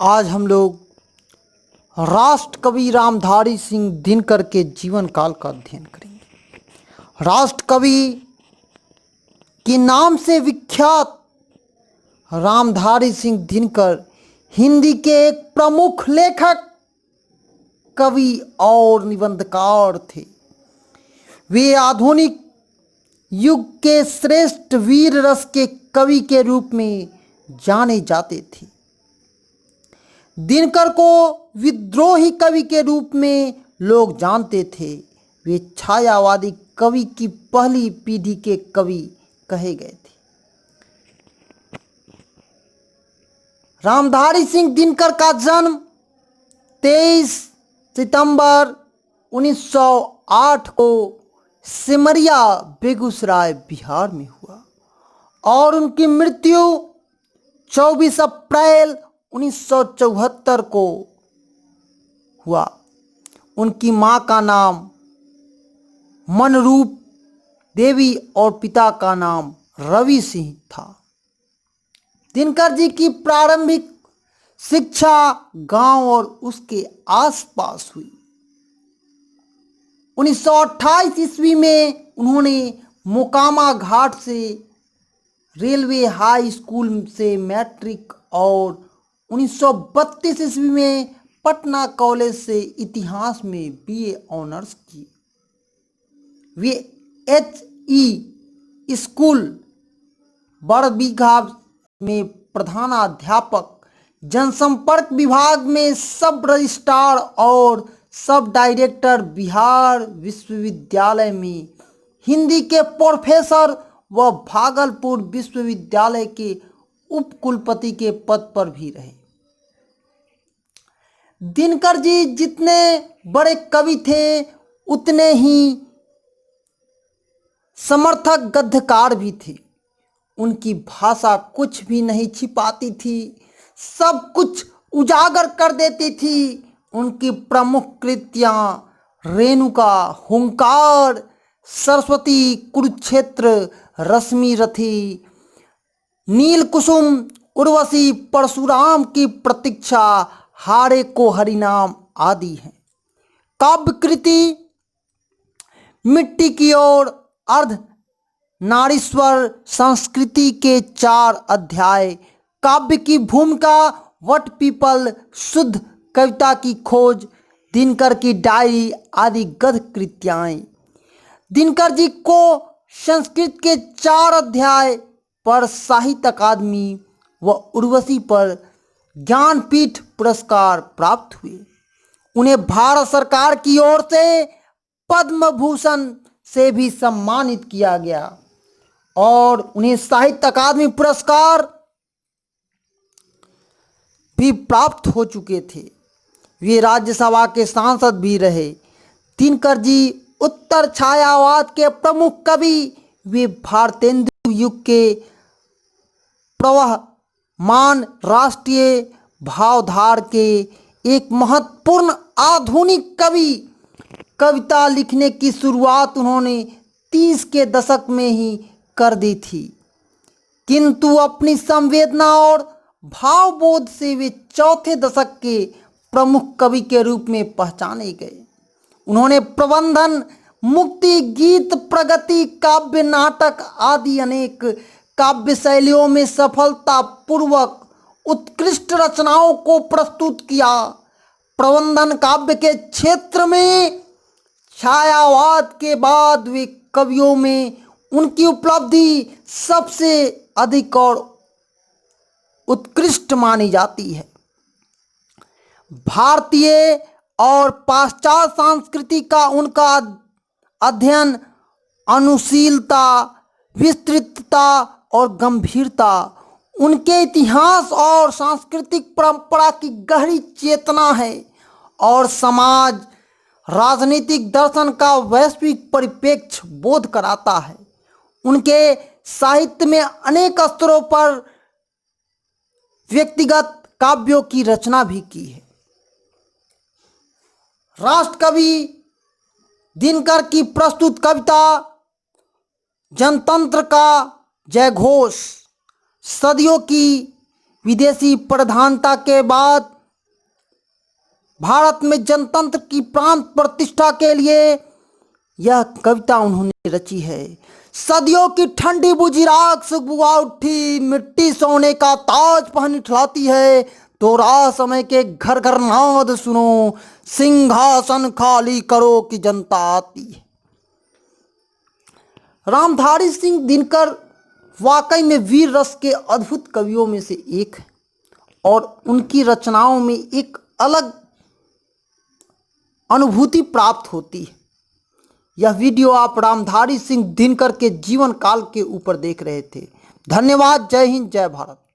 आज हम लोग राष्ट्र कवि रामधारी सिंह दिनकर के जीवन काल का अध्ययन करेंगे। राष्ट्र कवि के नाम से विख्यात रामधारी सिंह दिनकर हिंदी के एक प्रमुख लेखक, कवि और निबंधकार थे। वे आधुनिक युग के श्रेष्ठ वीर रस के कवि के रूप में जाने जाते थे। दिनकर को विद्रोही कवि के रूप में लोग जानते थे। वे छायावादी कवि की पहली पीढ़ी के कवि कहे गए थे। रामधारी सिंह दिनकर का जन्म 23 सितंबर 1908 को सिमरिया बेगूसराय बिहार में हुआ और उनकी मृत्यु 24 अप्रैल 1974 को हुआ। उनकी मां का नाम मनरूप देवी और पिता का नाम रवि सिंह था। दिनकर जी की प्रारंभिक शिक्षा गांव और उसके आसपास हुई। 1928 ईस्वी में उन्होंने मोकामा घाट से रेलवे हाई स्कूल से मैट्रिक और 1932 ईस्वी में पटना कॉलेज से इतिहास में बीए ऑनर्स की। वे HE स्कूल बड़बीघा में प्रधानाध्यापक, जनसंपर्क विभाग में सब रजिस्ट्रार और सब डायरेक्टर, बिहार विश्वविद्यालय में हिंदी के प्रोफेसर व भागलपुर विश्वविद्यालय के उपकुलपति के पद पर भी रहे। दिनकर जी जितने बड़े कवि थे उतने ही समर्थक गद्यकार भी थे। उनकी भाषा कुछ भी नहीं छिपाती थी, सब कुछ उजागर कर देती थी। उनकी प्रमुख कृतियां रेणुका, हुंकार, सरस्वती, कुरुक्षेत्र, रश्मि रथी, नील कुसुम, उर्वशी, परशुराम की प्रतीक्षा, हारे को हरिनाम आदि हैं। काव्य कृति मिट्टी की ओर, अर्ध नारीश्वर, संस्कृति के 4 अध्याय, काव्य की भूमिका, वट पीपल, शुद्ध कविता की खोज, दिनकर की डायरी आदि गद्य कृतियाएं। दिनकर जी को संस्कृत के 4 अध्याय पर साहित्य अकादमी व उर्वशी पर ज्ञानपीठ पुरस्कार प्राप्त हुए। उन्हें भारत सरकार की ओर से पद्म भूषण से भी सम्मानित किया गया और उन्हें साहित्य अकादमी पुरस्कार भी प्राप्त हो चुके थे। वे राज्यसभा के सांसद भी रहे। दिनकर जी उत्तर छायावाद के प्रमुख कवि। वे भारतेंदु युग के प्रवहमान राष्ट्रीय भावधार के एक महत्वपूर्ण आधुनिक कवि। कविता लिखने की शुरुआत उन्होंने 30 के दशक में ही कर दी थी, किंतु अपनी संवेदना और भावबोध से वे चौथे दशक के प्रमुख कवि के रूप में पहचाने गए। उन्होंने प्रबंधन, मुक्ति, गीत, प्रगति, काव्य, नाटक आदि अनेक काव्य शैलियों में सफलतापूर्वक उत्कृष्ट रचनाओं को प्रस्तुत किया। प्रबंधन काव्य के क्षेत्र में छायावाद के बाद वे कवियों में उनकी उपलब्धि सबसे अधिक और उत्कृष्ट मानी जाती है। भारतीय और पाश्चात्य संस्कृति का उनका अध्ययन, अनुशीलता, विस्तृतता और गंभीरता, उनके इतिहास और सांस्कृतिक परंपरा की गहरी चेतना है और समाज राजनीतिक दर्शन का वैश्विक परिप्रेक्ष्य बोध कराता है। उनके साहित्य में अनेक स्तरों पर व्यक्तिगत काव्यों की रचना भी की है। राष्ट्र कवि दिनकर की प्रस्तुत कविता जनतंत्र का जयघोष, सदियों की विदेशी प्रधानता के बाद भारत में जनतंत्र की प्राण प्रतिष्ठा के लिए यह कविता उन्होंने रची है। सदियों की ठंडी बुझी राख सुबह उठी, मिट्टी सोने का ताज पहन ठिलाती है, तो राह समय के घर घर नाद सुनो, सिंहासन खाली करो कि जनता आती है। रामधारी सिंह दिनकर वाकई में वीर रस के अद्भुत कवियों में से एक है और उनकी रचनाओं में एक अलग अनुभूति प्राप्त होती है। यह वीडियो आप रामधारी सिंह दिनकर के जीवन काल के ऊपर देख रहे थे। धन्यवाद। जय हिंद, जय भारत।